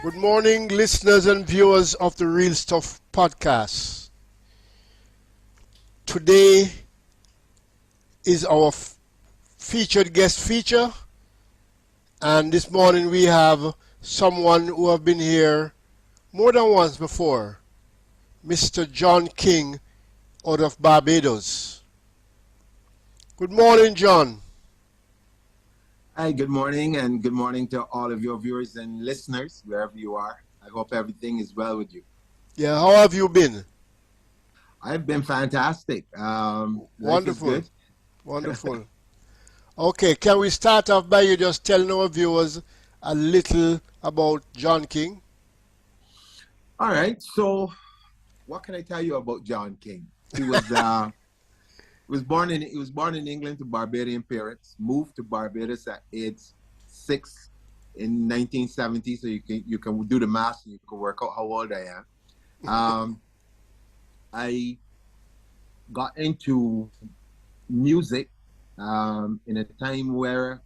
Good morning, listeners and viewers of the Real Stuff podcast. Today is our featured guest feature, and this morning we have someone who have been here more than once before, Mr. John King out of Barbados. Good morning, John. Hi, good morning, and good morning to all of your viewers and listeners, wherever you are. I hope everything is well with you. Yeah, how have you been? I've been fantastic. Life is Wonderful, good. wonderful. Okay, can we start off by you just telling our viewers a little about John King? All right, so what can I tell you about John King? He was born in England to Barbadian parents. Moved to Barbados at age 6 in 1970. So you can do the math and you can work out how old I am. Um, I got into music in a time where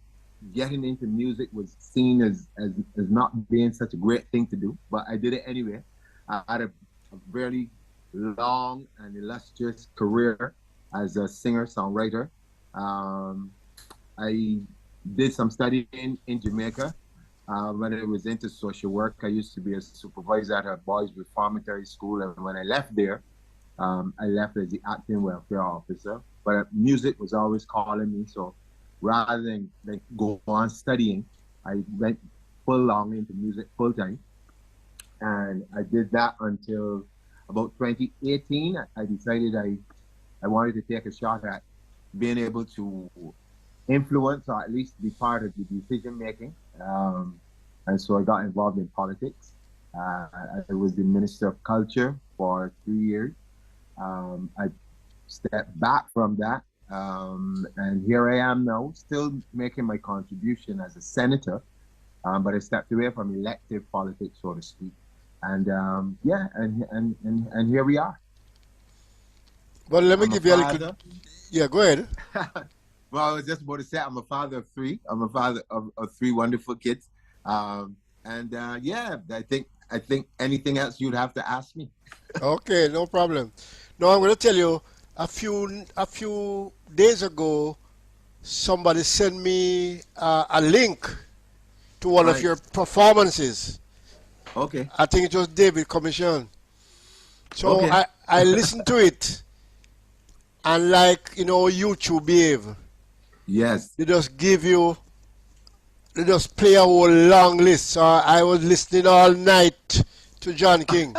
getting into music was seen as not being such a great thing to do, but I did it anyway. I had a very long and illustrious career as a singer-songwriter. Um, I did some studying in Jamaica. When I was into social work, I used to be a supervisor at a boys' reformatory school, and when I left there, I left as the acting welfare officer, but music was always calling me. So rather than like go on studying, I went full on into music full time. And I did that until about 2018. I decided I wanted to take a shot at being able to influence or at least be part of the decision making. And so I got involved in politics. I was the Minister of Culture for 3 years. I stepped back from that, and here I am now, still making my contribution as a senator, but I stepped away from elective politics, so to speak. And yeah, and here we are. Well, let me I'm a give you a little. father. Yeah, go ahead. Well, I was just about to say I'm a father of three. I'm a father of three wonderful kids. And yeah, I think anything else you'd have to ask me. Okay, no problem. No, I'm going to tell you a few days ago, somebody sent me a link to one of Right. your performances. Okay. I think it was David Commission. So Okay. I listened to it, and like YouTube behave, Yes. they just give you, they just play a whole long list. So I was listening all night to John King.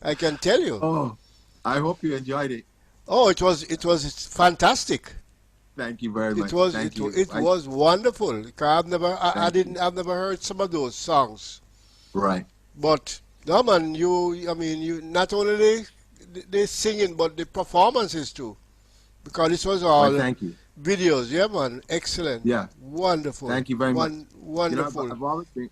I can tell you. Oh, I hope you enjoyed it. Oh, it was fantastic. Thank you very It much. was Thank it wa- you. it was wonderful. 'Cause Thank you. I've never heard some of those songs. Right. But no man, I mean you not only they singing but the performances too. Because this was Why, all thank you. videos, yeah man. Excellent. Yeah. Wonderful. Thank you very much. Wonderful. I've always been,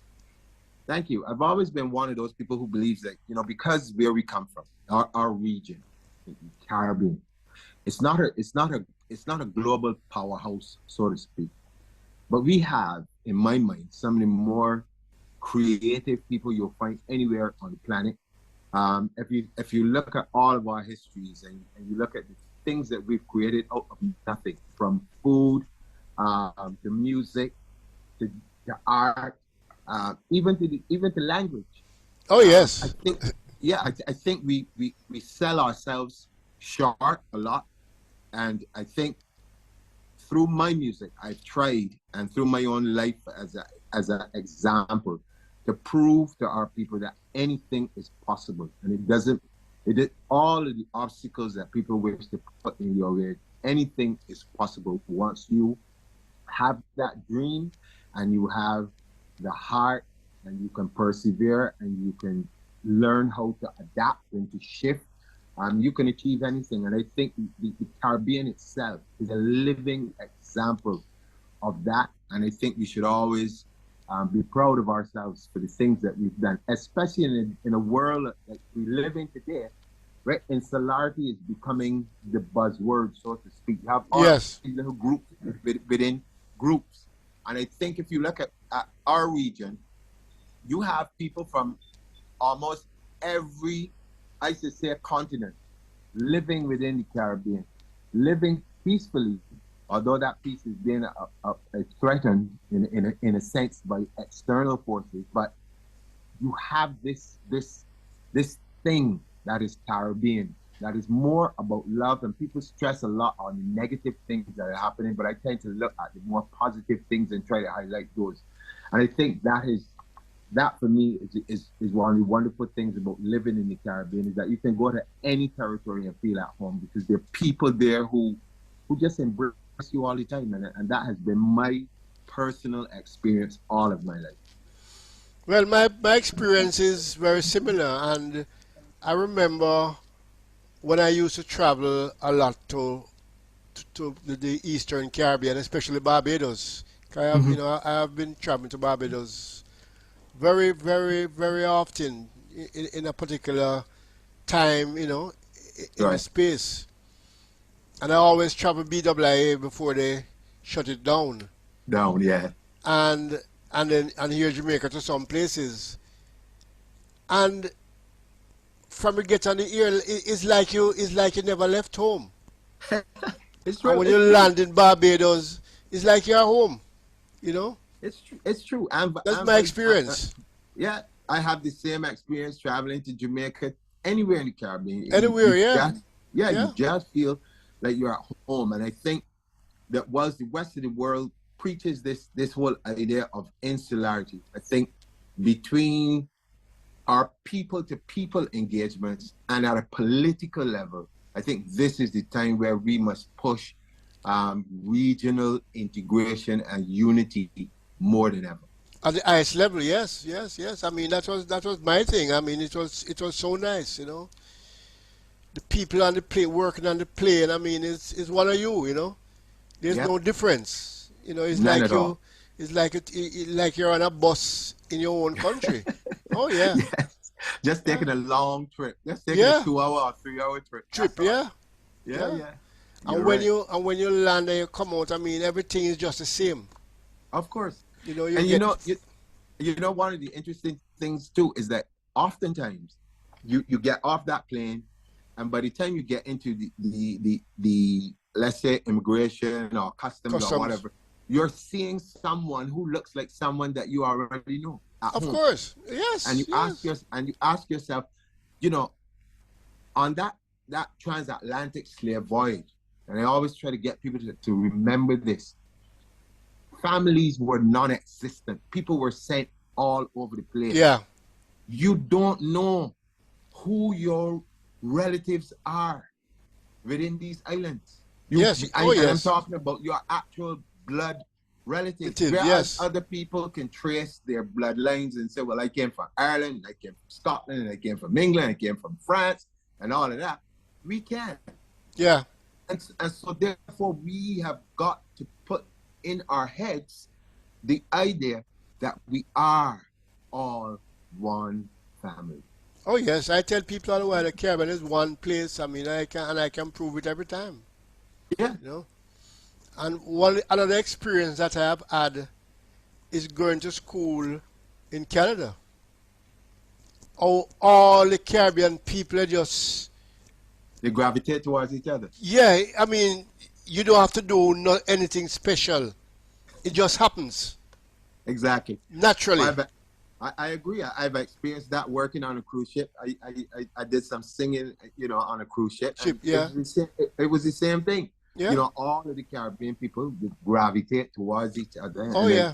thank you. I've always been one of those people who believes that, because where we come from, our region, the Caribbean, it's not a global powerhouse, so to speak. But we have, in my mind, some of the more creative people you'll find anywhere on the planet. If you look at all of our histories and you look at the things that we've created out of nothing, from food, to music, to art, even to language. Oh I yes. think, yeah, I think we sell ourselves short a lot, and I think through my music, I've tried, and through my own life as an example, to prove to our people that anything is possible, and it is all of the obstacles that people wish to put in your way. Anything is possible once you have that dream and you have the heart and you can persevere and you can learn how to adapt and to shift. You can achieve anything. And I think the Caribbean itself is a living example of that. And I think we should always be proud of ourselves for the things that we've done, especially in a world like we live in today, right? Insularity is becoming the buzzword, so to speak. You have all Yes. these little groups within groups. And I think if you look at our region, you have people from almost every, I should say, continent living within the Caribbean, living peacefully, although that peace is being threatened in a sense by external forces. But you have this thing that is Caribbean, that is more about love, and people stress a lot on the negative things that are happening, but I tend to look at the more positive things and try to highlight those. And I think that for me is one of the wonderful things about living in the Caribbean, is that you can go to any territory and feel at home, because there are people there who just embrace you all the time, and that has been my personal experience all of my life. Well, my experience is very similar, and I remember when I used to travel a lot to the Eastern Caribbean, especially Barbados. I have, Mm-hmm. I have been traveling to Barbados very, very, very often in a particular time, in the Right. space. And I always travel BWA before they shut it down. Down, yeah. And and here Jamaica to some places. And from you get on the air, it's like you never left home. It's And true. when you It's true. land in Barbados, it's like you're home. You know, It's true. It's true. that's my experience. Yeah, I have the same experience traveling to Jamaica, anywhere in the Caribbean. Anywhere, yeah, Yeah, you yeah. just feel like you're at home. And I think that whilst the rest of the world preaches this whole idea of insularity, I think between our people to people engagements and at a political level, I think this is the time where we must push regional integration and unity more than ever. At the highest level, yes, yes, yes. I mean, that was my thing. I mean, it was so nice. The people on the plane working on the plane. I mean, it's one of you. There's Yep, no difference. It's none like at all. like you're on a bus in your own country. Oh yeah, Yes, just yeah, taking a long trip, just taking a yeah. 2 hour or 3 hour trip. That's Trip, all. yeah, Yeah, yeah. yeah. You're And when right. you land and you come out, I mean, everything is just the same. Of course. You And get you know one of the interesting things too is that oftentimes you get off that plane, and by the time you get into the let's say immigration or customs or customs. whatever, you're seeing someone who looks like someone that you already know at Of home. course, And yes, yes. you ask yourself, you know, on that transatlantic slave voyage, and I always try to get people to remember this. Families were non-existent. People were sent all over the place. Yeah. You don't know who your relatives are within these islands. Yes. Oh, And I'm yes. talking about your actual blood relatives. Relative. Whereas Yes. other people can trace their bloodlines and say, well, I came from Ireland, I came from Scotland, and I came from England, I came from France, and all of that. We can't. Yeah. And so therefore we have got to put in our heads the idea that we are all one family. Oh, yes. I tell people all the while the Caribbean is one place. I mean, I can prove it every time. Yeah. You know. And one another experience that I have had is going to school in Canada. Oh, all the Caribbean people are just, They gravitate towards each other. yeah. I mean, you don't have to do not anything special. It just happens Exactly. naturally. I've, I agree. I've experienced that working on a cruise ship. I did some singing, on a cruise ship, Ship. and Yeah. it was the same thing. Yeah. All of the Caribbean people would gravitate towards each other, Oh, and yeah.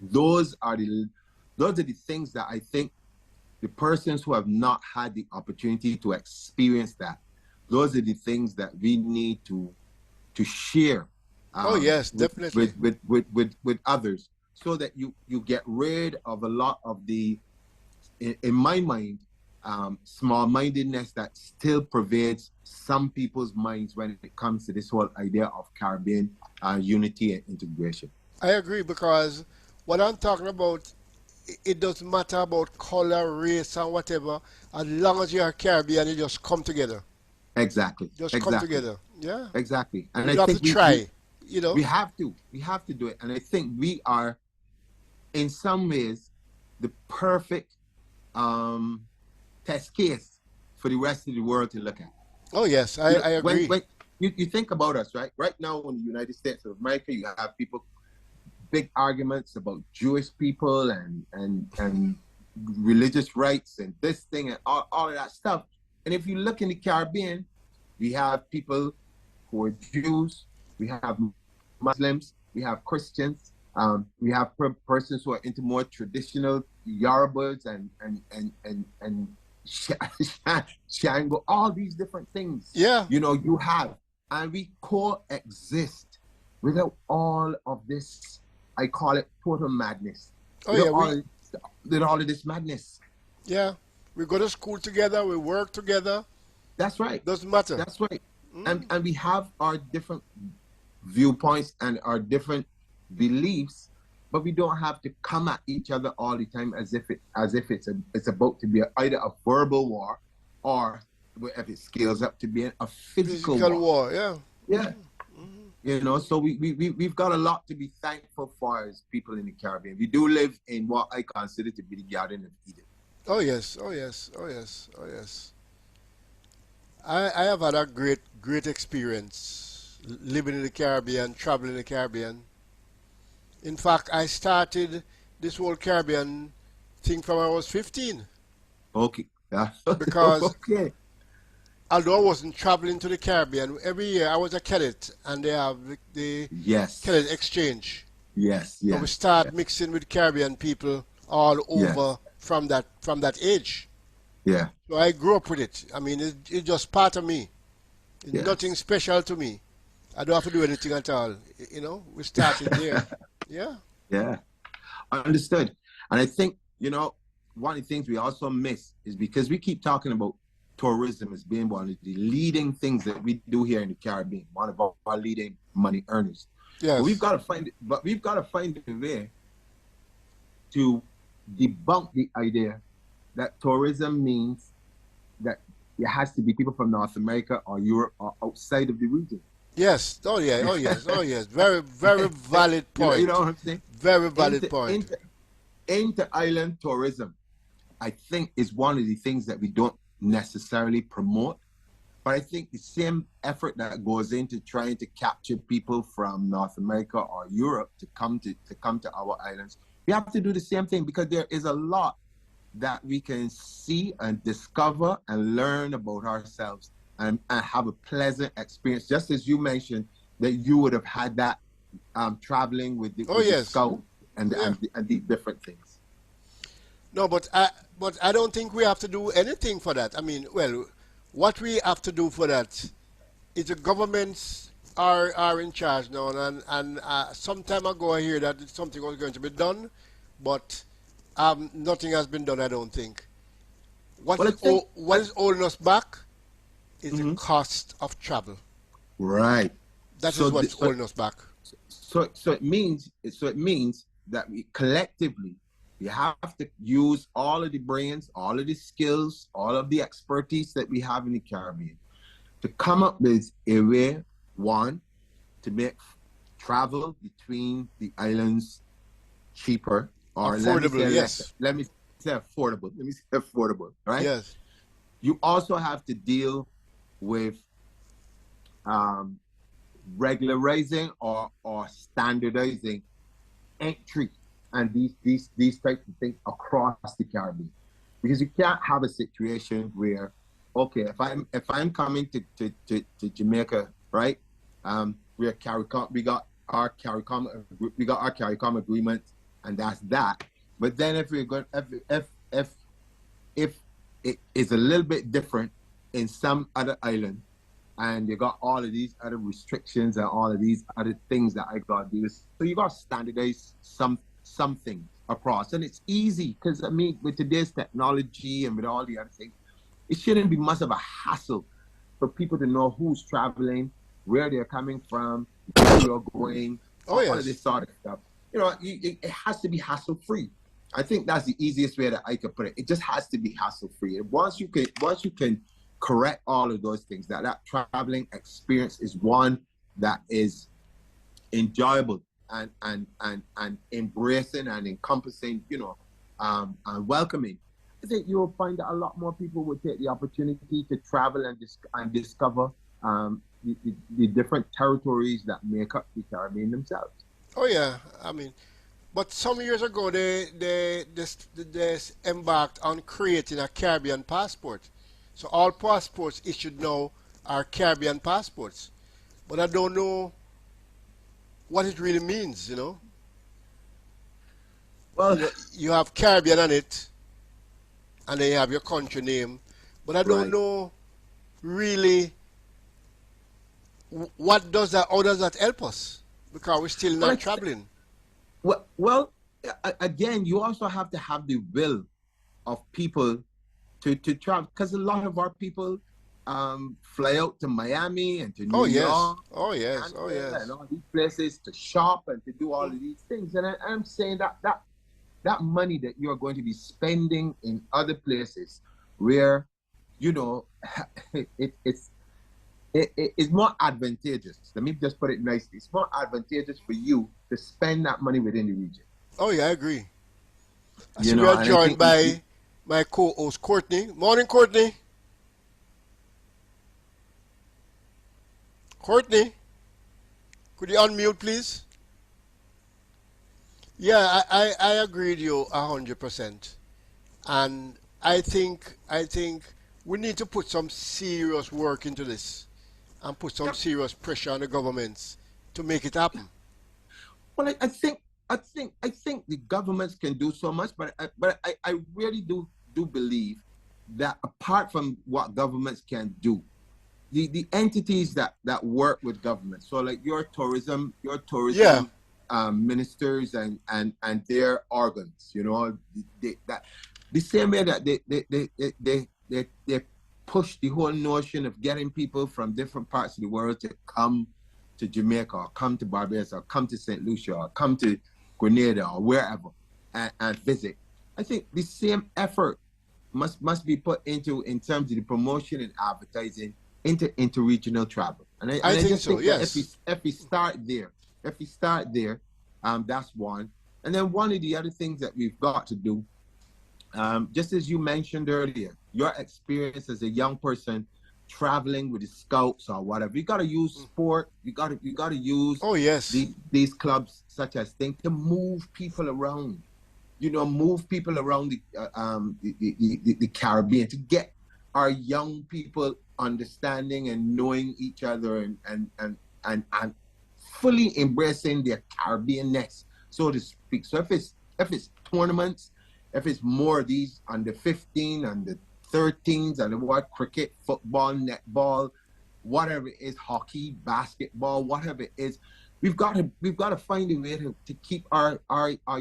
those are the things that I think the persons who have not had the opportunity to experience that, those are the things that we need to share Oh, yes. with, Definitely. with others, so that you get rid of a lot of the, in my mind, small-mindedness that still pervades some people's minds when it comes to this whole idea of Caribbean unity and integration. I agree because what I'm talking about, it doesn't matter about color, race, and whatever. As long as you're Caribbean, you just come together. Exactly, Just come exactly, together. Yeah. exactly. And You I don't have to think try. You know. we have to do it. And I think we are, in some ways, the perfect test case for the rest of the world to look at. Oh yes, You know, I agree. when you think about us, right? Right now in the United States of America, you have people big arguments about Jewish people and religious rights and this thing and all of that stuff. And if you look in the Caribbean, we have people who are Jews, we have Muslims, we have Christians, we have persons who are into more traditional Yorubas and Shango, all these different things. Yeah. You know, you have, and we coexist without all of this. I call it total madness. Oh yeah, we With all of this madness. yeah. We go to school together, we work together. That's right. Doesn't matter. That's right. And we have our different viewpoints and our different beliefs, but we don't have to come at each other all the time as if it's about to be either a verbal war or if it scales up to being a physical war. Yeah. Yeah. You know, so we've got a lot to be thankful for as people in the Caribbean. We do live in what I consider to be the Garden of Eden. Oh yes, oh yes, oh yes, oh yes. I have had a great experience living in the Caribbean, traveling in the Caribbean. In fact, I started this whole Caribbean thing from when I was 15 Okay. Yeah. because Okay. although I wasn't traveling to the Caribbean, every year I was a cadet and they have the Yes. cadet exchange. Yes. So we Yes. start Yes. mixing with Caribbean people all Yes. over from that age. Yeah. So I grew up with it. I mean, it's just part of me. It's nothing Yes. special to me. I don't have to do anything at all. You know, we started there. Yeah. Yeah. Understood. And I think, you know, one of the things we also miss is because we keep talking about tourism as being one of the leading things that we do here in the Caribbean, one of our leading money earners. But Yes. we've got to find a way to debunk the idea that tourism means that it has to be people from North America or Europe or outside of the region. Yes. Oh yeah. Oh yes. Oh yes. Very valid You know point. what I'm saying? Very valid Inter, point. inter, Inter-island tourism, I think, is one of the things that we don't necessarily promote. But I think the same effort that goes into trying to capture people from North America or Europe to come to our islands, we have to do the same thing because there is a lot that we can see and discover and learn about ourselves and have a pleasant experience. Just as you mentioned that you would have had that traveling with Oh the yes. scout Yeah. and the different things. No, but I don't think we have to do anything for that. I mean, well, what we have to do for that is the governments are in charge now, and some time ago I hear that something was going to be done, but nothing has been done. I don't think. Well, I think What is holding us back is the mhm. cost of travel. Right. That So, is what's holding us back. so it means that we collectively we have to use all of the brains, all of the skills, all of the expertise that we have in the Caribbean to come up with a way, one, to make travel between the islands cheaper, or Affordable, yes, let me say affordable. Let me say affordable, right? yes, You also have to deal with um, regularizing or standardizing entry and these types of things across the Caribbean, because you can't have a situation where, okay, if I'm coming to Jamaica, right? We got our CARICOM agreement, and that's that. But then if we're going if it is a little bit different in some other island, and you got all of these other restrictions and all of these other things that I got to do. So you got to standardize something across, and it's easy because I mean, with today's technology and with all the other things, it shouldn't be much of a hassle for people to know who's traveling, where they're coming from, where you're going, oh all of yes. this sort of stuff. You know, it has to be hassle free. I think that's the easiest way that I could put it. It just has to be hassle free. Once you can correct all of those things, that traveling experience is one that is enjoyable and embracing and encompassing, you know, and welcoming, I think you'll find that a lot more people will take the opportunity to travel and discover the different territories that make up the Caribbean themselves. Oh yeah, I mean, but some years ago they embarked on creating a Caribbean passport. So all passports issued now are Caribbean passports. But I don't know what it really means. Well, You have Caribbean on it, and then you have your country name. But I don't right. know really what does that. How does that help us? Because we're still Well, not traveling. again, you also have to have the will of people to travel, because a lot of our people fly out to Miami and to Oh New yes. York, Oh yes. Oh Atlanta, and yes. all these places to shop and to do all of these things. And I'm saying that money that you're going to be spending in other places where, you know, it's it's more advantageous. Let me just put it nicely. It's more advantageous for you to spend that money within the region. Oh yeah, I agree. I see You we know, are and I joined think by my co-host Courtney. Morning, Courtney. Courtney, could you unmute, please? Yeah, I agree with you 100%. And I think we need to put some serious work into this and put some yep. serious pressure on the governments to make it happen. Well, I think the governments can do so much, but I really do believe that apart from what governments can do, the entities that work with government, so like your Yeah. tourism ministers and their organs, that the same way that they push the whole notion of getting people from different parts of the world to come to Jamaica or come to Barbados or come to St. Lucia or come to Grenada or wherever and visit. I think the same effort must be put into in terms of the promotion and advertising into interregional travel. And I I and I think just so, think that yes. if we start there, that's one. And then one of the other things that we've got to do, just as you mentioned earlier, your experience as a young person traveling with the scouts or whatever, you got to use sport. You got to use Oh yes. these clubs such as thing to move people around. Move people around the Caribbean to get our young people understanding and knowing each other and fully embracing their Caribbeanness, so to speak. So if it's tournaments, if it's more of these under 15, under 13s, and what cricket, football, netball, whatever it is, hockey, basketball, whatever it is, we've got to find a way to keep our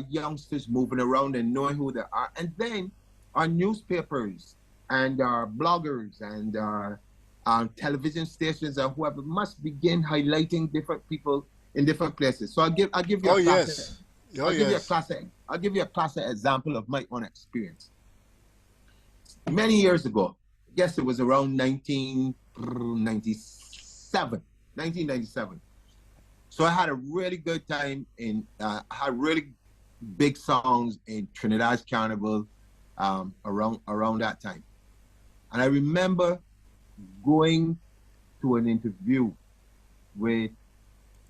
youngsters moving around and knowing who they are. And then our newspapers and our bloggers and our television stations and whoever must begin highlighting different people in different places. So I'll give you Oh a classic yes. Oh I'll give you a yes. classic I'll give you a classic example of my own experience. Many years ago, I guess it was around 1997, 1997. So I had a really good time I had really big songs in Trinidad's Carnival around that time. And I remember going to an interview with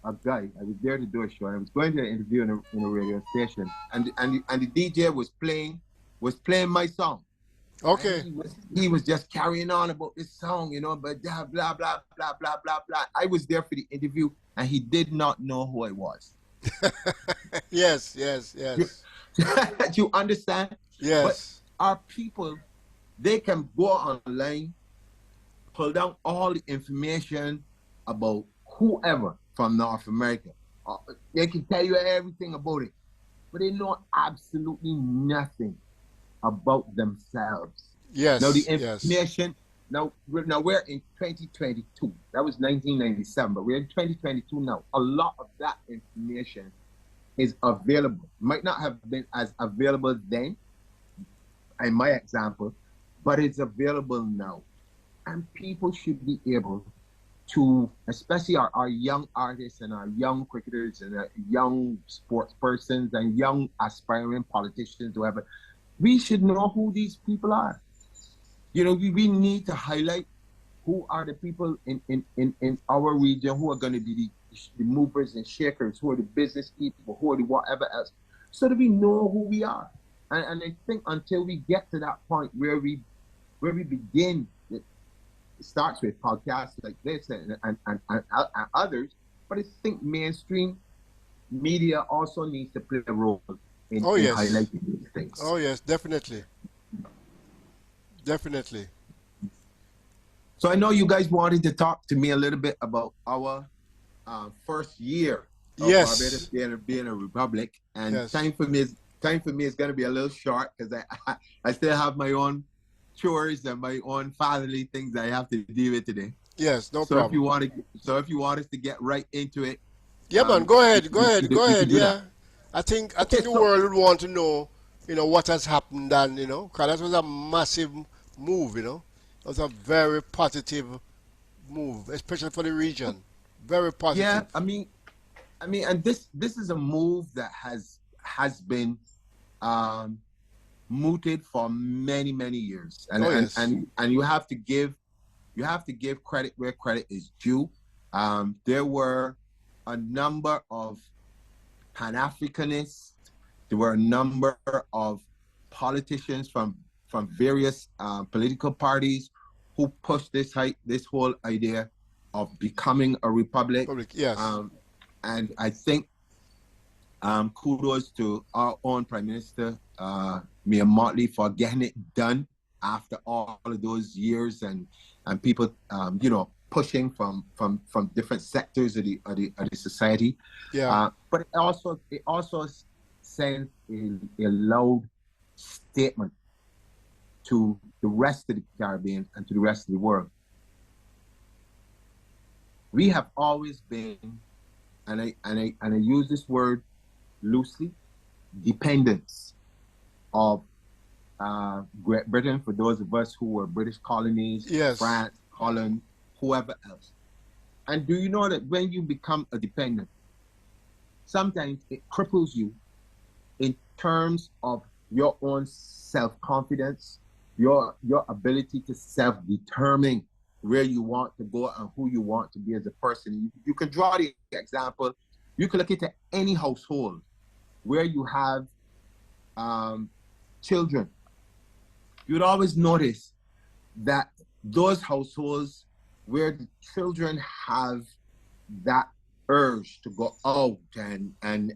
a guy. I was there to do a show. I was going to an interview in a radio station, and the DJ was playing my song, and Okay. he was just carrying on about this song, but blah blah blah blah blah blah blah. I was there for the interview, and he did not know who I was. Yes, yes, You, yes. you understand? But Yes. our people, they can go online, pull down all the information about whoever from North America. Uh, They can tell you everything about it, but they know absolutely nothing about themselves. Now the Yes, yes. information. Now we're in 2022. That was 1997, but we're in 2022 now. A lot of that information is available. Might not have been as available then, in my example, but it's available now. And people should be able to, especially our young artists and our young cricketers and our young sports persons and young aspiring politicians, whoever, we should know who these people are. You know, we need to highlight who are the people in our region who are going to be the movers and shakers, who are the business people, who are the whatever else, so that we know who we are. And I think until we get to that point where we begin, it starts with podcasts like this and others, but I think mainstream media also needs to play a role Oh in yes. highlighting these things. Oh yes, definitely. Definitely. So I know you guys wanted to talk to me a little bit about our first year of Barbados Yes. being a republic, and Yes. time for me is going to be a little short because I still have my own chores and my own family things I have to deal with today. Yes, no So if you problem. want to, so if you want us to get right into it, Yeah, man, go ahead, go ahead, go we can ahead. do that. Yeah, I Okay, think the so world would want to know, what has happened, and because that was a massive move. It was a very positive move, especially for the region. Very yeah, positive. and this is a move that has been um, mooted for many years, Oh yes, and you have to give credit where credit is due. There were a number of Pan-Africanists. There were a number of politicians from various political parties who pushed this whole idea of becoming a republic. public. Yes, Um, and I think kudos to our own Prime Minister, Mia Motley, for getting it done after all of those years and people, pushing from different sectors of the society. yeah, But it also sends a loud statement to the rest of the Caribbean and to the rest of the world. We have always been, and I use this word loosely, dependence of Great Britain, for those of us who were British colonies, yes, France, Holland, whoever else. And do you know that when you become a dependent, sometimes it cripples you in terms of your own self-confidence, your ability to self-determine where you want to go and who you want to be as a person. You can draw the example. You can look into any household where you have children. You'd always notice that those households where the children have that urge to go out and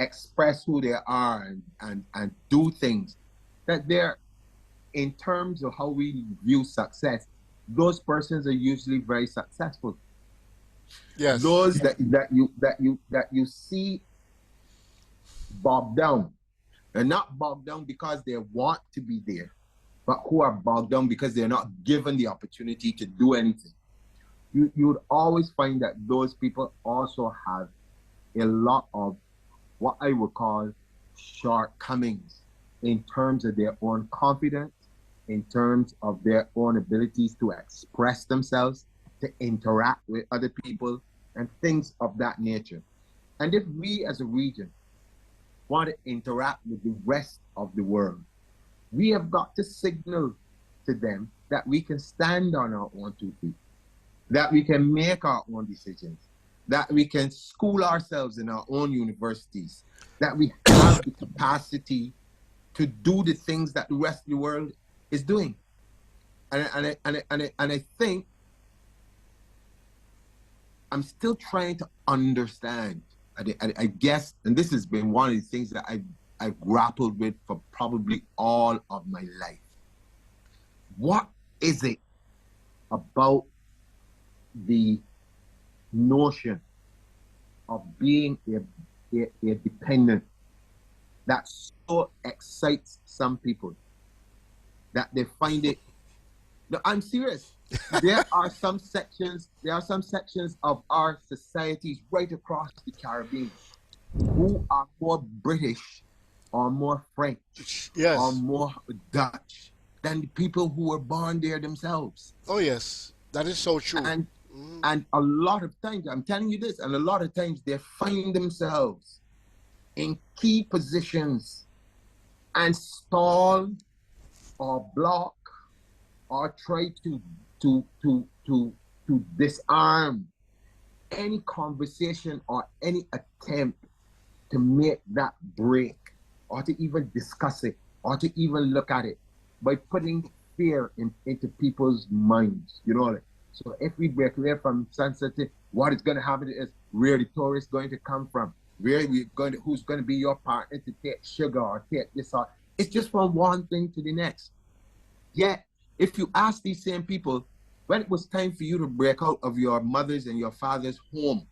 express who they are and do things, that they're, in terms of how we view success, those persons are usually very successful. yes, Those that you see bogged down, and not bogged down because they want to be there, but who are bogged down because they're not given the opportunity to do anything. You would always find that those people also have a lot of what I would call shortcomings in terms of their own confidence, in terms of their own abilities to express themselves, to interact with other people, and things of that nature. And if we as a region want to interact with the rest of the world, we have got to signal to them that we can stand on our own 2 feet, that we can make our own decisions, that we can school ourselves in our own universities, that we have the capacity to do the things that the rest of the world is doing. And I think I'm still trying to understand. I guess, and this has been one of the things that I've grappled with for probably all of my life. What is it about the notion of being a dependent that so excites some people that they find it? No, I'm serious. There are some sections of our societies right across the Caribbean who are more British or more French or yes. more Dutch than the people who were born there themselves. Oh yes, that is so true. And Hmm. and a lot of times, I'm telling you this, and a lot of times they find themselves in key positions and stall or block or try to disarm any conversation or any attempt to make that break or to even discuss it or to even look at it by putting fear into people's minds, you know. So if we break away from sensitive, what is going to happen is where the tourists going to come from, where we going to, who's going to be your partner to take sugar or take this or it's just from one thing to the next. Yet, if you ask these same people, when it was time for you to break out of your mother's and your father's home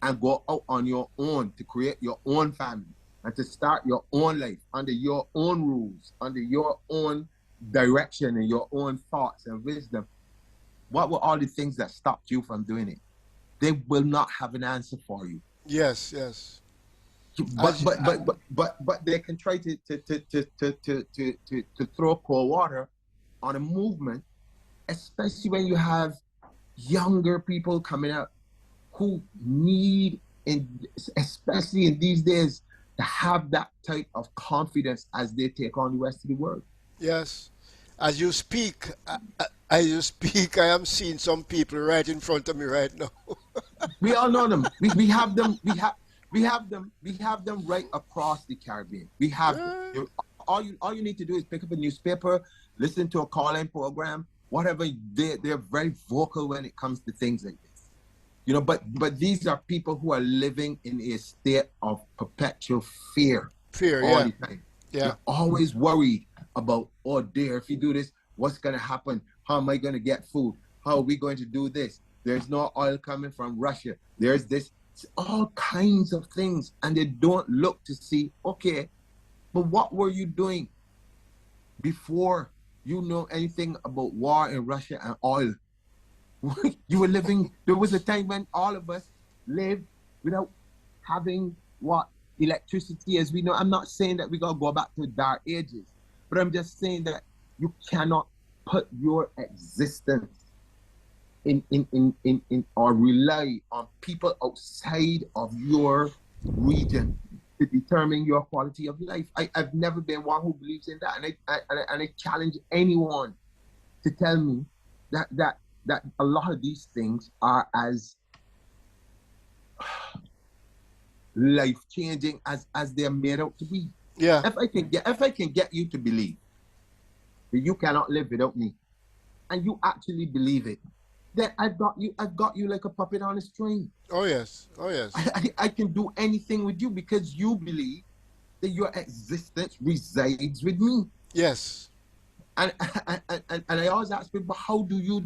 and go out on your own to create your own family and to start your own life under your own rules, under your own direction and your own thoughts and wisdom, what were all the things that stopped you from doing it? They will not have an answer for you. Yes, yes. But As you- but but but but they can try to throw cold water on a movement, especially when you have younger people coming up who need, especially in these days, to have that type of confidence as they take on the rest of the world. yes. As you speak, as you speak, I am seeing some people right in front of me right now. We all know them. We have them. We have them right across the Caribbean. We have them. Yeah. All you need to do is pick up a newspaper, listen to a call-in program, whatever. They're very vocal when it comes to things like this. You know, but these are people who are living in a state of perpetual fear Fear, all yeah. the time. Yeah. They're always worried about, oh dear, if you do this, what's gonna happen? How am I gonna get food? How are we going to do this? There's no oil coming from Russia. There's this, all kinds of things. And they don't look to see, okay, but what were you doing before you know anything about war in Russia and oil? You were living, there was a time when all of us lived without having what electricity as we know. I'm not saying that we're gonna go back to dark ages, but I'm just saying that you cannot put your existence in or rely on people outside of your region to determine your quality of life. I've never been one who believes in that, and I challenge anyone to tell me that a lot of these things are as life changing as they're made out to be. Yeah. If I can get you to believe that you cannot live without me, and you actually believe it, then I've got you like a puppet on a string. Oh yes. Oh yes. I can do anything with you because you believe that your existence resides with me. Yes. And I always ask people, how do you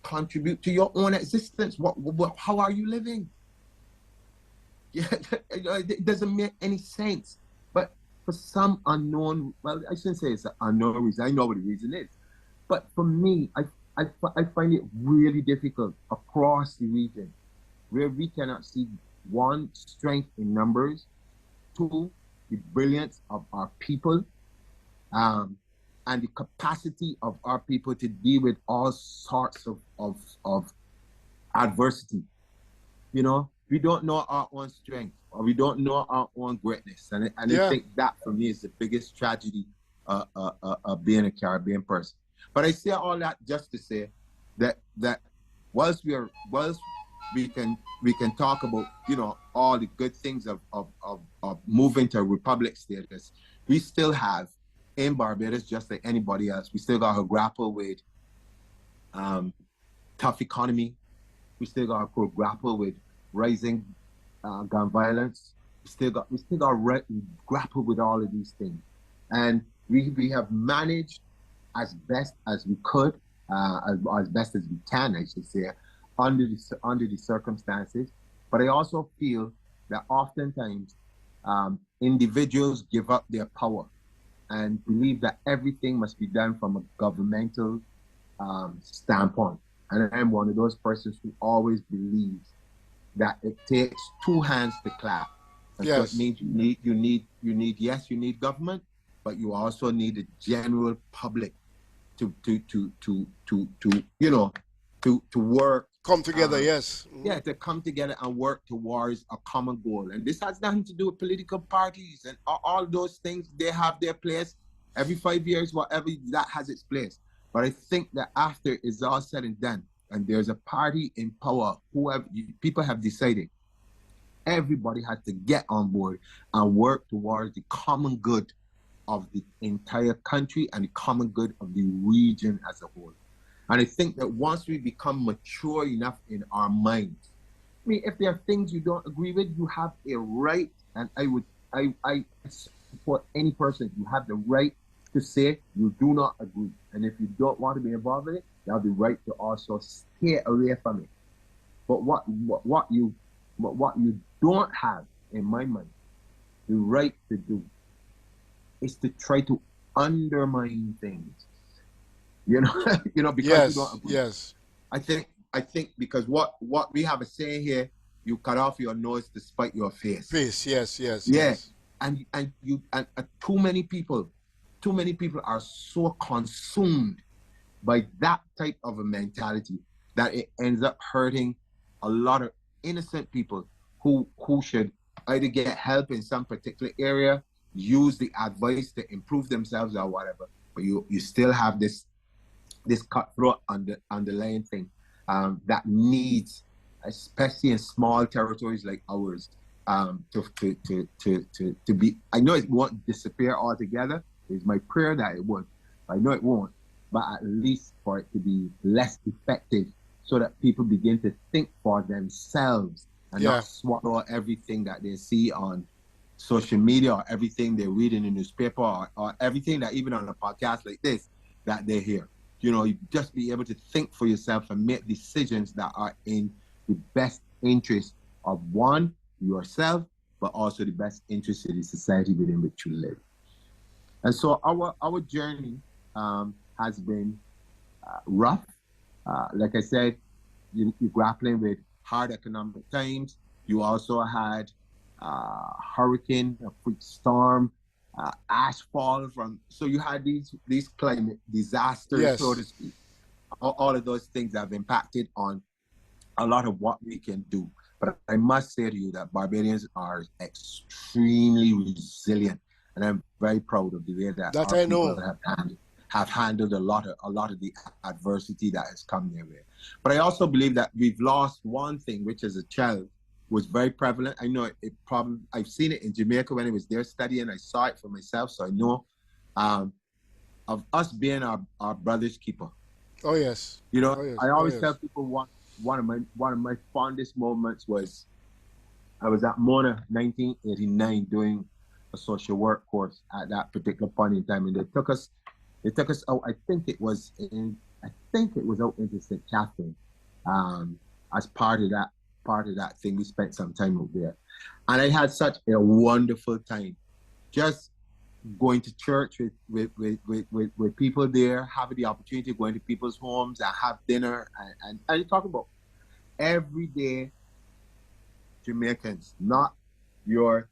contribute to your own existence? How are you living? Yeah, it doesn't make any sense. But for some unknown, well, I shouldn't say it's an unknown reason. I know what the reason is. But for me, I find it really difficult across the region where we cannot see, one, strength in numbers, two, the brilliance of our people, and the capacity of our people to deal with all sorts of adversity. You know, we don't know our own strength or we don't know our own greatness. And I Yeah. think that for me is the biggest tragedy of being a Caribbean person. But I say all that just to say that whilst we can talk about, you know, all the good things of moving to republic status, we still have in Barbados, just like anybody else, we still got to grapple with tough economy. We still got to grapple with rising gun violence. We still got to grapple with all of these things, and we have managed as best as we could, as best as we can, I should say, under the circumstances. But I also feel that oftentimes individuals give up their power and believe that everything must be done from a governmental standpoint. And I'm one of those persons who always believes that it takes two hands to clap. And so it Yes. means you need government, but you also need the general public to work Come together, Um, yes. yeah, to come together and work towards a common goal. And this has nothing to do with political parties and all those things. They have their place every 5 years, whatever, that has its place. But I think that after it's all said and done, and there's a party in power, people have decided, everybody has to get on board and work towards the common good of the entire country and the common good of the region as a whole. And I think that once we become mature enough in our minds, I mean, if there are things you don't agree with, you have a right, and I support any person, you have the right to say you do not agree. And if you don't want to be involved in it, you have the right to also stay away from it. But what you don't have, in my mind, the right to do is to try to undermine things. You know, because you don't Yes, agree. yes. I think because what we have a saying here, you cut off your nose to spite your face. Peace, yes, yes, Yeah, yes. and too many people are so consumed by that type of a mentality that it ends up hurting a lot of innocent people who should either get help in some particular area, use the advice to improve themselves or whatever. But you still have this cutthroat underlying thing that needs, especially in small territories like ours, to be. I know it won't disappear altogether. It's my prayer that it would. I know it won't, but at least for it to be less effective, so that people begin to think for themselves and Yeah, not swallow everything that they see on social media or everything they read in the newspaper or everything that even on a podcast like this that they hear. You just be able to think for yourself and make decisions that are in the best interest of one, yourself, but also the best interest of the society within which you live. And so our journey has been rough. Like I said, you're grappling with hard economic times. You also had hurricane, a freak storm, ash fall from. So you had these climate disasters, so to yes, speak. All of those things have impacted on a lot of what we can do. But I must say to you that Barbadians are extremely resilient, and I'm very proud of the way that that our I people know. have handled a lot of the adversity that has come their way. But I also believe that we've lost one thing, which as a child was very prevalent. I know it probably, I've seen it in Jamaica when I was there studying. I saw it for myself, so I know um, of us being our brother's keeper. Oh yes, oh yes, I oh always tell yes. people one of my fondest moments was I was at Mona 1989 doing a social work course at that particular point in time, and they took us out. I think it was out into St. Catherine, as part of that thing. We spent some time out there, and I had such a wonderful time. Just going to church with people there, having the opportunity of going to people's homes and have dinner, and you talk about everyday Jamaicans, not your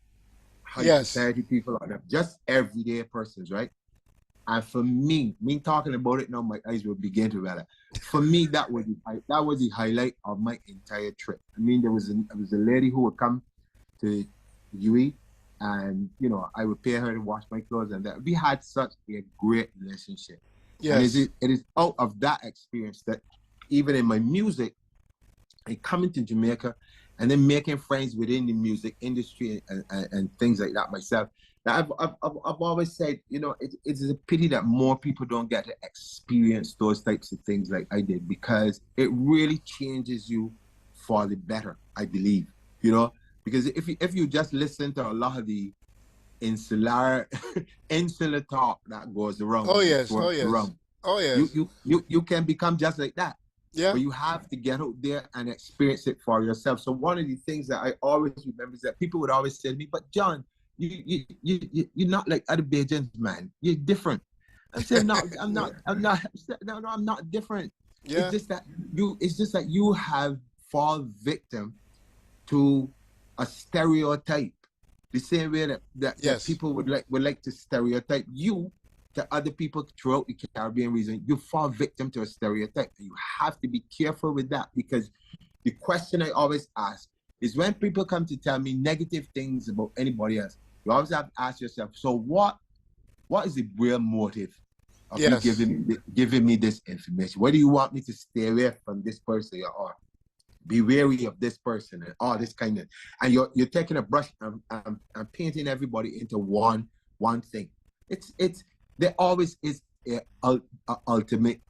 high Yes, society people, or just everyday persons, right? And for me talking about it now, my eyes will begin to water. For me, that was the highlight of my entire trip. I mean, there was a lady who would come to UE, and I would pay her to wash my clothes, and that we had such a great relationship. And yes, it is out of that experience that even in my music, I coming to Jamaica and then making friends within the music industry and things like that myself. Now, I've always said, it's a pity that more people don't get to experience those types of things like I did, because it really changes you for the better, I believe, because if you just listen to a lot of the insular insular talk that goes oh around and yes, oh swirls yes, around, oh you yes. you you you can become just like that. Yeah, But you have to get out there and experience it for yourself. So one of the things that I always remember is that people would always say to me, "But John, you're not like other Bajans, man. You're different." I'm saying, "No, I'm not. I'm not. No, I'm not different. It's yeah, just that you have fall victim to a stereotype, the same way that yes, people would like to stereotype you to other people throughout the Caribbean region, you fall victim to a stereotype. You have to be careful with that, because the question I always ask is, when people come to tell me negative things about anybody else, you always have to ask yourself, so what is the real motive of you Yes. giving me this information? What do you want me to stay away from this person, or be wary of this person, and all this kind of, and you're taking a brush and painting everybody into one thing. It's there always is a ultimate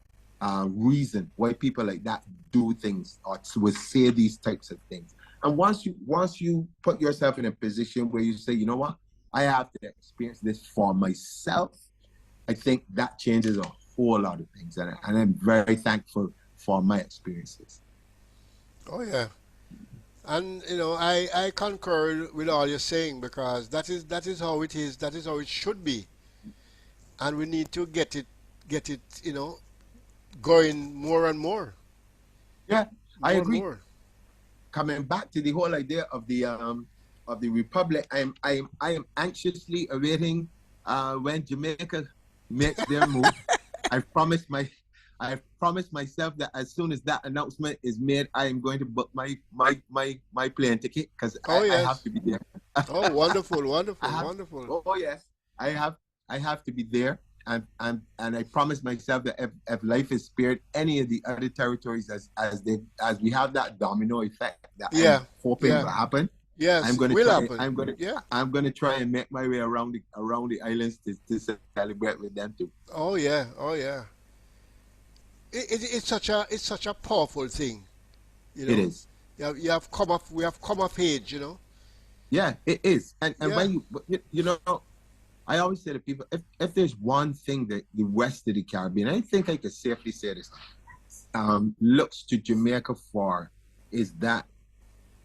reason why people like that do things, or would say these types of things. And once you put yourself in a position where you say, you know what, I have to experience this for myself, I think that changes a whole lot of things, and I'm very thankful for my experiences. Oh yeah. And I concur with all you're saying, because that is how it is. That is how it should be, and we need to get it going more and more, Yeah, I more and agree. more. Coming back to the whole idea of the republic, I am anxiously awaiting when Jamaica makes their move. I've promised my I've promised myself that as soon as that announcement is made, I am going to book my plane ticket, because Oh I have yes. to be there. Oh, wonderful, I wonderful, have, wonderful. oh yes, I have to be there, and I promise myself that if life is spared any of the other territories, as we have that domino effect that I'm Yeah, hoping yeah. will happen, Yes, I'm it going to will try happen. Yeah. I'm going to try and make my way around the islands to celebrate with them too. Oh yeah. Oh yeah. It's such a powerful thing. You It know. is. You have come of we have come of age. Yeah, it is. And Yeah. when you know, I always say to people, if there's one thing that the rest of the Caribbean, I think I can safely say this, looks to Jamaica for, is that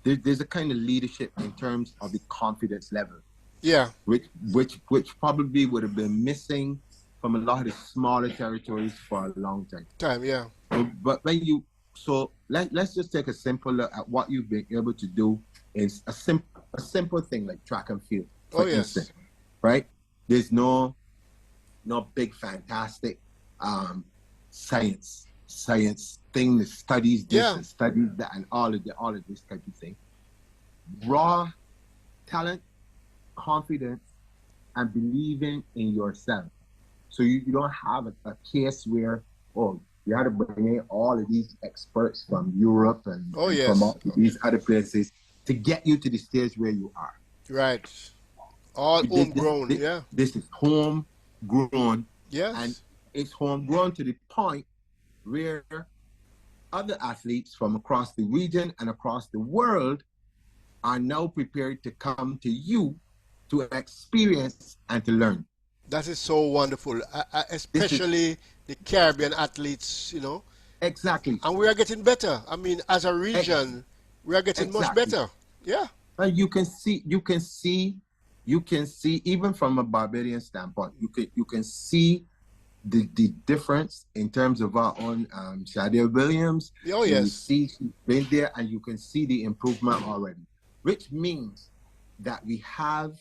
there's a kind of leadership in terms of the confidence level, Yeah. which probably would have been missing from a lot of the smaller territories for a long time. Time. Yeah. But when you so let's just take a simple look at what you've been able to do in a simple thing like track and field, Oh for yes. instance, right? There's no big fantastic um, science thing that studies this Yeah. and studies that and all of this type of thing. Raw talent, confidence, and believing in yourself. So you don't have a case where, oh, you had to bring in all of these experts from Europe Oh and from yes. all these other places to get you to the stage where you are. Right. All This, homegrown. this, Yeah. this is homegrown, and Yes. it's homegrown to the point where other athletes from across the region and across the world are now prepared to come to you to experience and to learn. That is so wonderful. This is Especially the Caribbean athletes. exactly, And we are getting better. I mean, as a ex- region, we are getting much exactly. better. Yeah. And you can see even from a Barbadian standpoint, you can see the difference in terms of our own Shadia Williams. Oh And you yes. see she's been there, and you can see the improvement already, which means that we have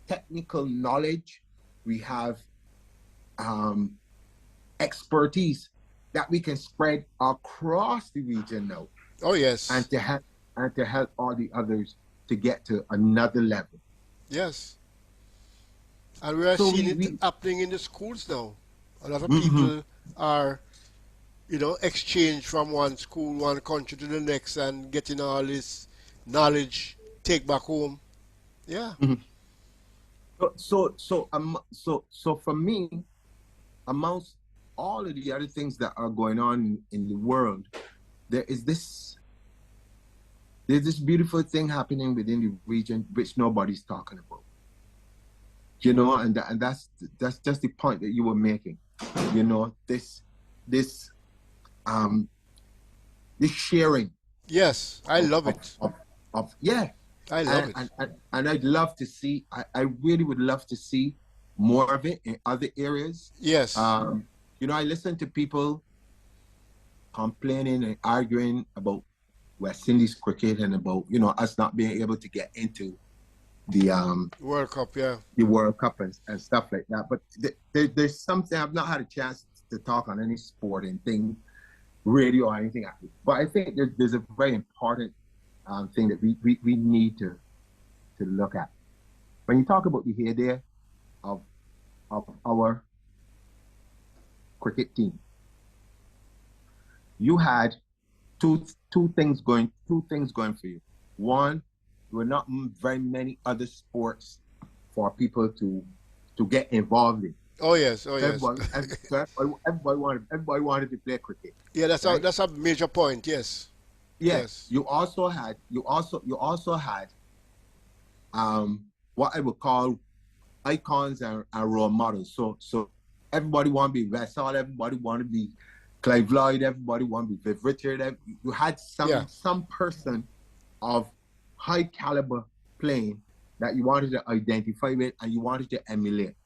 technical knowledge, we have um, expertise that we can spread across the region now, Oh and yes. to help all the others to get to another level. Yes. And we are So seeing we it we happening in the schools now. A lot of mhm. people are, exchange from one school, one country to the next, and getting all this knowledge take back home. Yeah. Mhm. So for me, amongst all of the other things that are going on in the world, there is there's this beautiful thing happening within the region which nobody's talking about. And that's just the point that you were making. This um this sharing Yes. I of love of it. of, of yeah, I love it. and I'd love to see. I really would love to see more of it in other areas. Yes. I listen to people complaining and arguing about West Indies cricket and about us not being able to get into World Cup, yeah. the World Cup and stuff like that. But there's something I've not had a chance to talk on any sporting thing, radio or anything. But I think there's a very important thing that we need to look at. When you talk about the heyday of our cricket team, you had two things going for you. One, there were not very many other sports for people to get involved in. Oh yes, oh yes. Everybody wanted to play cricket. Yeah, Right? that's a major point. Yes, Yeah. yes. You also had what I would call icons and role models. So everybody want to be Russell, everybody want to be Clive Lloyd, everybody want to be Viv Richard. You had some person of high caliber playing that you wanted to identify with and you wanted to emulate.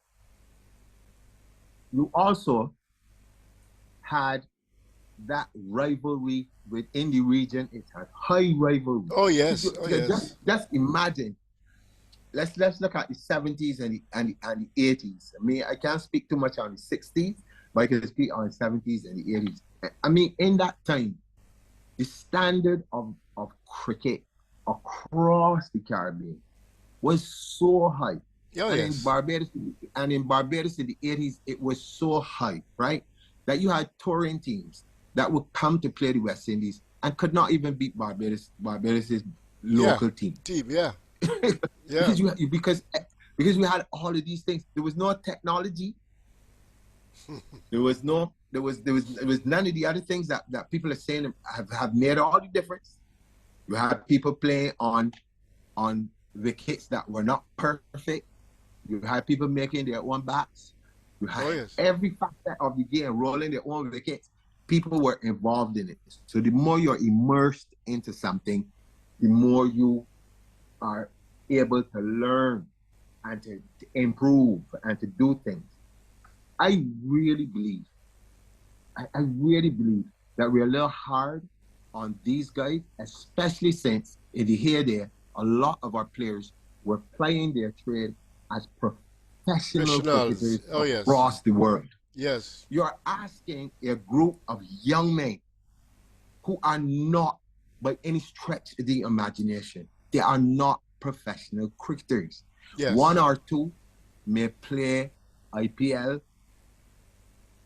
You also had that rivalry within the region. It had high rivalry. Oh yes, oh yes. Just imagine. Let's look at the 70s and the 80s. I mean, I can't speak too much on the 60s, but I can speak on the 70s and the 80s. I mean, in that time, the standard of cricket across the Caribbean was so high. Oh, and yes. in Barbados in the 80s, it was so high, right? That you had touring teams that would come to play the West Indies and could not even beat Barbados's local team. Yeah. Yeah. because we had all of these things. There was no technology. there was none of the other things that people are saying have made all the difference. You had people playing on wickets that were not perfect. You had people making their own bats. You had every facet of the game rolling their own wickets. People were involved in it. So the more you're immersed into something, the more you are able to learn and to improve and to do things. I really believe that we're a little hard on these guys, especially since in the heyday, a lot of our players were playing their trade as professional cricketers across the world. Yes. You're asking a group of young men who are not, by any stretch of the imagination, they are not professional cricketers. Yes. One or two may play IPL,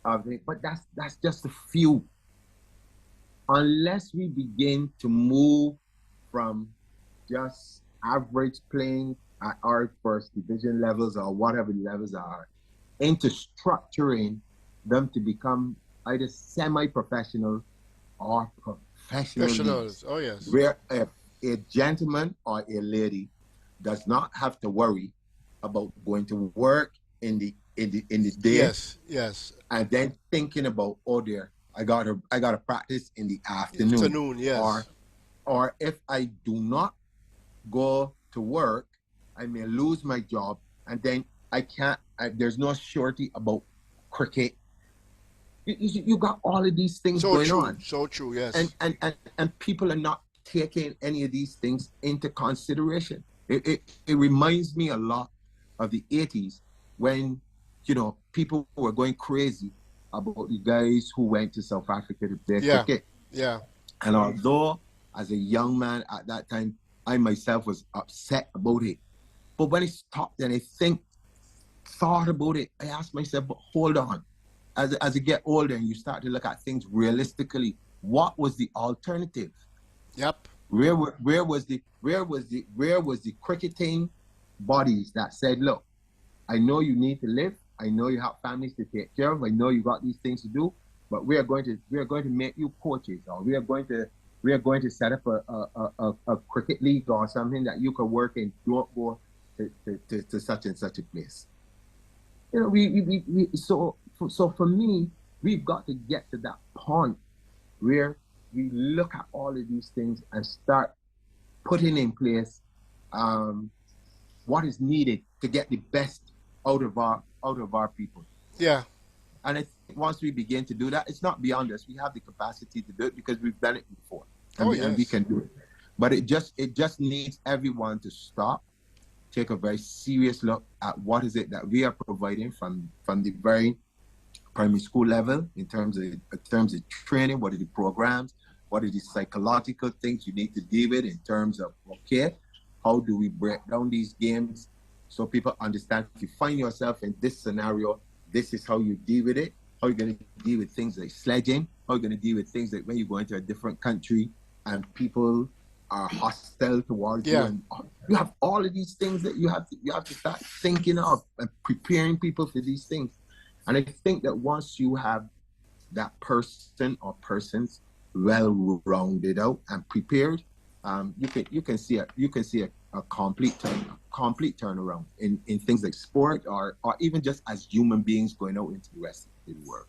but that's just a few. Unless we begin to move from just average playing at our first division levels or whatever the levels are, into structuring them to become either semi-professional or professionals. Oh yes. Where a gentleman or a lady does not have to worry about going to work in the day. Yes. And then thinking about, oh dear, I gotta practice in the afternoon. Yes. Or if I do not go to work, I may lose my job, and then there's no surety about cricket. You got all of these things going on. So true, yes. And people are not taking any of these things into consideration. It reminds me a lot of the 80s when, people were going crazy about the guys who went to South Africa to play cricket. Yeah. And although as a young man at that time, I myself was upset about it. But when I stopped and thought about it, I asked myself, but hold on. As you get older and you start to look at things realistically, what was the alternative? Yep. Where was the cricketing bodies that said, look, I know you need to live, I know you have families to take care of, I know you got these things to do, but we are going to make you coaches, or we are going to set up a cricket league or something that you can work in. Don't go to such and such a place. So for me, we've got to get to that point where we look at all of these things and start putting in place what is needed to get the best out of our people. Yeah. And I think once we begin to do that, it's not beyond us. We have the capacity to do it because we've done it before, and we can do it. But it just needs everyone to stop, take a very serious look at what is it that we are providing from the very primary school level in terms of training. What are the programs? What are the psychological things you need to deal with in terms of, okay, how do we break down these games so people understand if you find yourself in this scenario, this is how you deal with it. How you're going to deal with things like sledging. How you're going to deal with things like when you go into a different country and people are hostile towards you, Yeah. and you have all of these things that you have to start thinking of and preparing people for these things. And I think that once you have that person or persons well rounded out and prepared, you can see a complete turnaround in things like sport or even just as human beings going out into the rest of the world.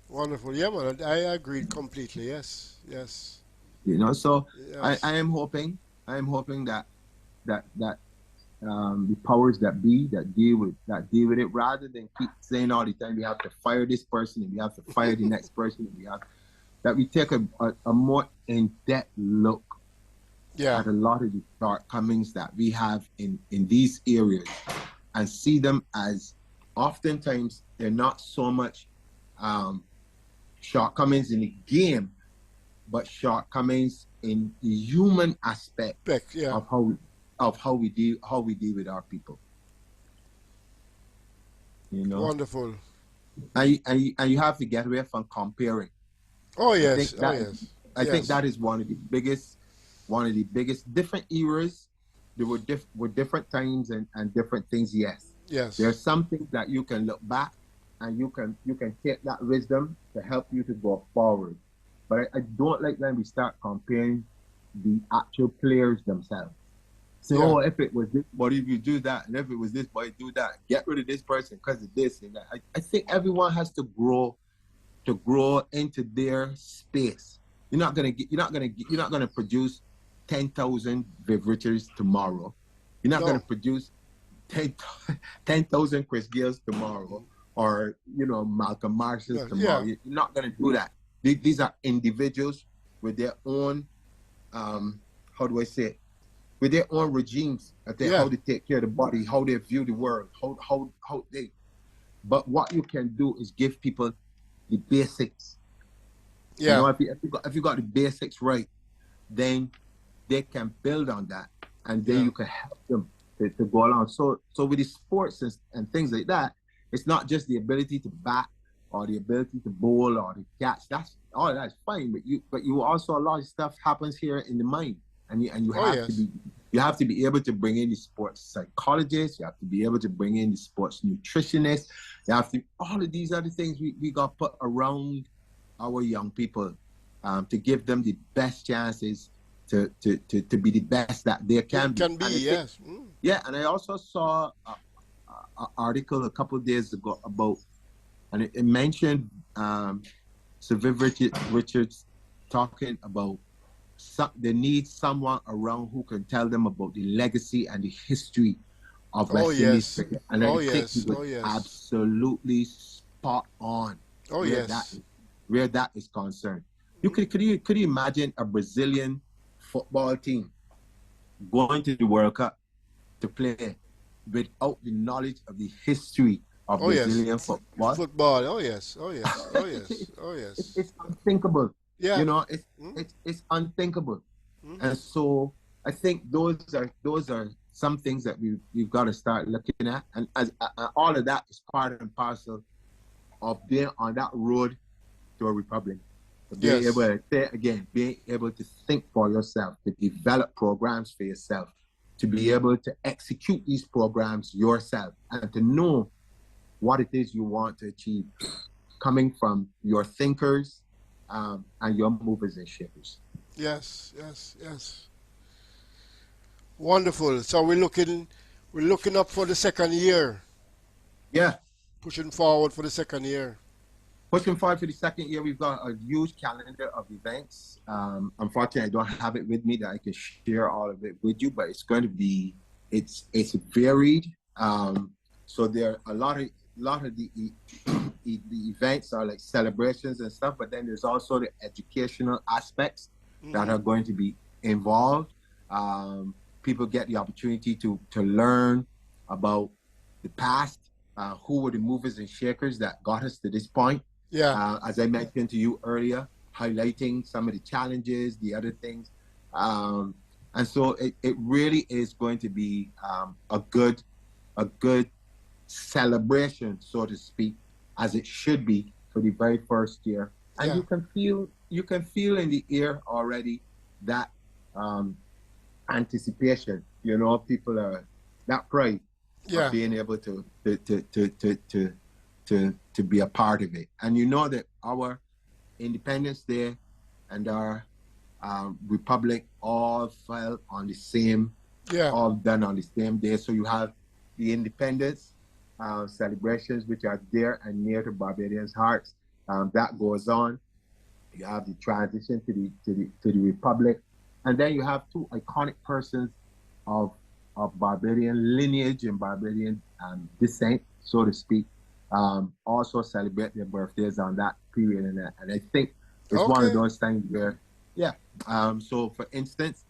Wonderful. Yeah, man. I agree completely. Yes. Yes. So Yes. I am hoping that the powers that be that deal with it, rather than keep saying all the time we have to fire this person and we have to fire the next person, and we take a more in-depth look Yeah. at a lot of the shortcomings that we have in these areas, and see them as, oftentimes they're not so much shortcomings in the game, but shortcomings in the human aspect Beck. Yeah. of how we deal with our people. You know, Wonderful. and you have to get away from comparing. Oh I think yes. Oh that yes. I think Yes. that is one of the biggest different eras. There were different times and different things. Yes, there are Yes. some things that you can look back and you can take that wisdom to help you to go forward. But I don't like when we start comparing the actual players themselves. Say, Yeah. oh, if it was this, but if you do that, and if it was this, but do that, get rid of this person because of this and that. I think everyone has to grow into their space. You're not gonna produce 10,000 Viv Richards tomorrow. You're not gonna No. produce 10 10,000 Chris Gales tomorrow, or Malcolm Marshalls No. tomorrow. Yeah. You're not gonna do that. These are individuals with their own, how do I say it? With their own regimes of Yeah. how they take care of the body, how they view the world, how they. But what you can do is give people the basics. Yeah. If you got the basics right, then they can build on that, and then Yeah. you can help them to go along. So with the sports and things like that, it's not just the ability to bat or the ability to bowl or to catch. That's all that's fine, but you also, a lot of stuff happens here in the mind, and you Oh have to yes. be you have to be able to bring in the sports psychologists. You have to be able to bring in the sports nutritionists. You have to, all of these other things we got put around our young people, to give them the best chances to be the best that they They can be. can be. And I think, Yes. Mm. yeah, and I also saw a article a couple of days ago about, and it mentioned, Sir Viv Richards talking about they need someone around who can tell them about the legacy and the history of Oh West Indies yes. cricket. And I Oh think he yes. was Oh yes. absolutely spot on Oh where that yes. is, where that is concerned. Could you imagine a Brazilian football team going to the World Cup to play without the knowledge of the history of Oh yes. Brazilian football? Football. Oh yes. Oh yes. Oh yes. Oh yes. It's unthinkable. Yeah. You know, it's Mm. it's it's unthinkable. And Mm-hmm. so I think those are some things that we've got to start looking at, and as all of that is part and parcel of being on that road to a republic. To being able Yes. to say again, being able to think for yourself, to develop programs for yourself, to be able to execute these programs yourself, and to know what it is you want to achieve, coming from your thinkers, and your movers and shakers. Yes. Yes. Yes. Wonderful. So we're looking up for the second year, Yeah. pushing forward for the second year. Pushing forward for the second year, we've got a huge calendar of events. Unfortunately, I don't have it with me that I can share all of it with you, but it's going to be, it's varied. So there are a lot of the events are like celebrations and stuff, but then there's also the educational aspects that Mm-hmm. are going to be involved. Um, people get the opportunity to learn about the past, who were the movers and shakers that got us to this point. Yeah. As I mentioned to you earlier, highlighting some of the challenges, the other things. And so it really is going to be a good celebration, so to speak, as it should be for the very first year. And Yeah. you can feel in the air already that anticipation. You know, people are that pride Yeah. of being able to be a part of it. And you know that our Independence Day and our Republic all fell on the same, Yeah. all done on the same day. So you have the independence celebrations, which are dear and near to Barbadians' hearts. That goes on. You have the transition to the Republic, and then you have two iconic persons of Barbadian lineage and Barbadian descent, so to speak. Also celebrate their birthdays on that period, and I think it's one of Okay. those things where, yeah. So, for instance,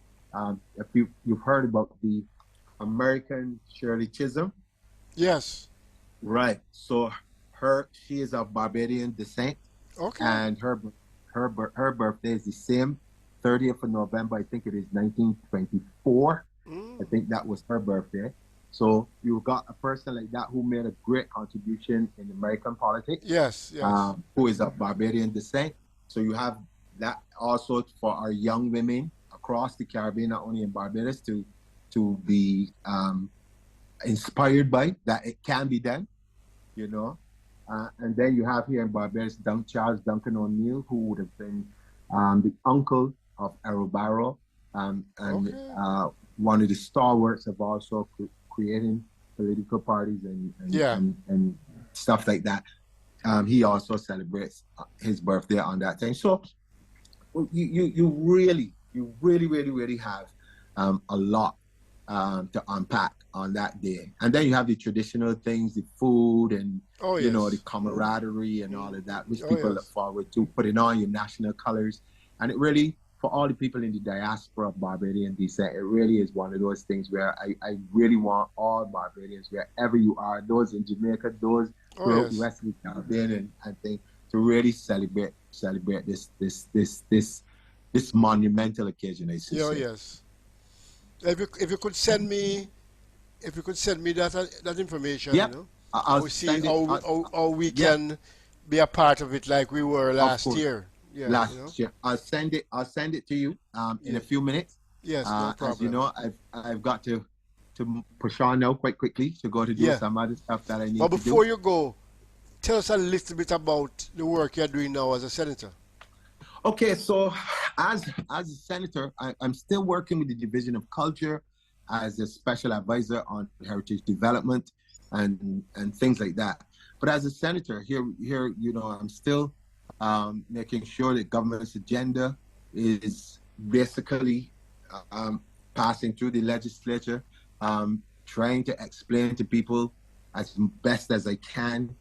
if you've heard about the American Shirley Chisholm, Yes. right? So, she is of Barbadian descent, Okay. and her birthday is the same, 30th of November. I think it is 1924. I think that was her birthday. So you've got a person like that who made a great contribution in American politics. Yes. Yes. Who is of Barbadian descent. So you have that also for our young women across the Caribbean, not only in Barbados, to be inspired by that it can be done, you know. And then you have here in Barbados Charles Duncan O'Neill, who would have been the uncle of Errol Barrow, and Okay. one of the stalwarts of also creating political parties Yeah. and stuff like that. He also celebrates his birthday on that time. So you really have a lot to unpack on that day. And then you have the traditional things, the food and Oh, you know, yes. the camaraderie and all of that, which Oh, people yes. look forward to, putting on your national colors. And it really, for all the people in the diaspora of Barbadian descent, it really is one of those things where I really want all Barbadians, wherever you are, those in Jamaica, those Oh, throughout the yes. rest of the Caribbean and things, to really celebrate this monumental occasion, I should Yeah. Oh, say. yes. If you could send me that information, Yep, I'll we see send it. how we Yeah, can be a part of it like we were of last course. year. Yeah. Last year, I'll send it to you in a Yes. few minutes. Yes. No As you problem. know, I've got to push on now quite quickly to go to do Yeah. some other stuff that I But need to before do. you go, tell us a little bit about the work you're doing now as a senator. Okay, so as a senator, I'm still working with the Division of Culture as a special advisor on heritage development and things like that. But as a senator here, you know, I'm still making sure that government's agenda is basically passing through the legislature, trying to explain to people as best as I can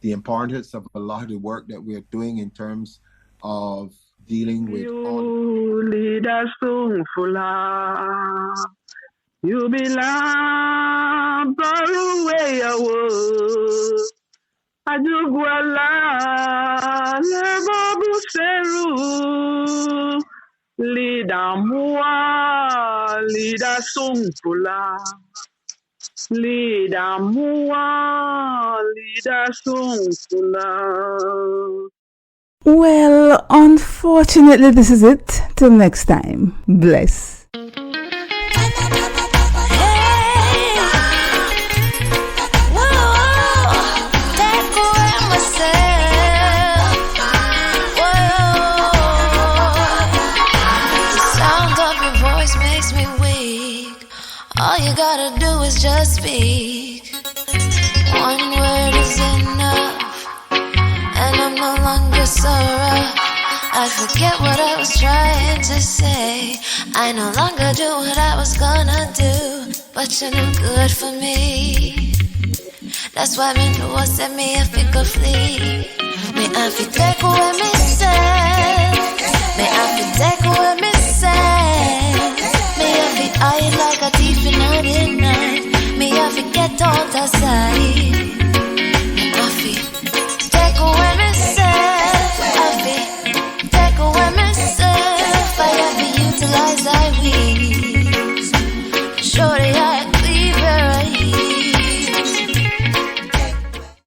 the importance of a lot of the work that we're doing in terms of dealing with all. You lead us to Fula. You belong far away away. Ajuguala lebo buseru. Lida mua, lida sungfula. Lida mua, lida sungfula. Well, unfortunately, this is it. Till next time. Bless. All you gotta do is just speak. One word is enough, and I'm no longer so rough. I forget what I was trying to say. I no longer do what I was gonna do, but you're no good for me. That's why me know I said me if you could flee. Me have to take away me say. Me have to take away me say. Me have to hide a thief in the night. Me have to get out of sight. I feel take away myself. I feel take away myself. I have to utilize I will.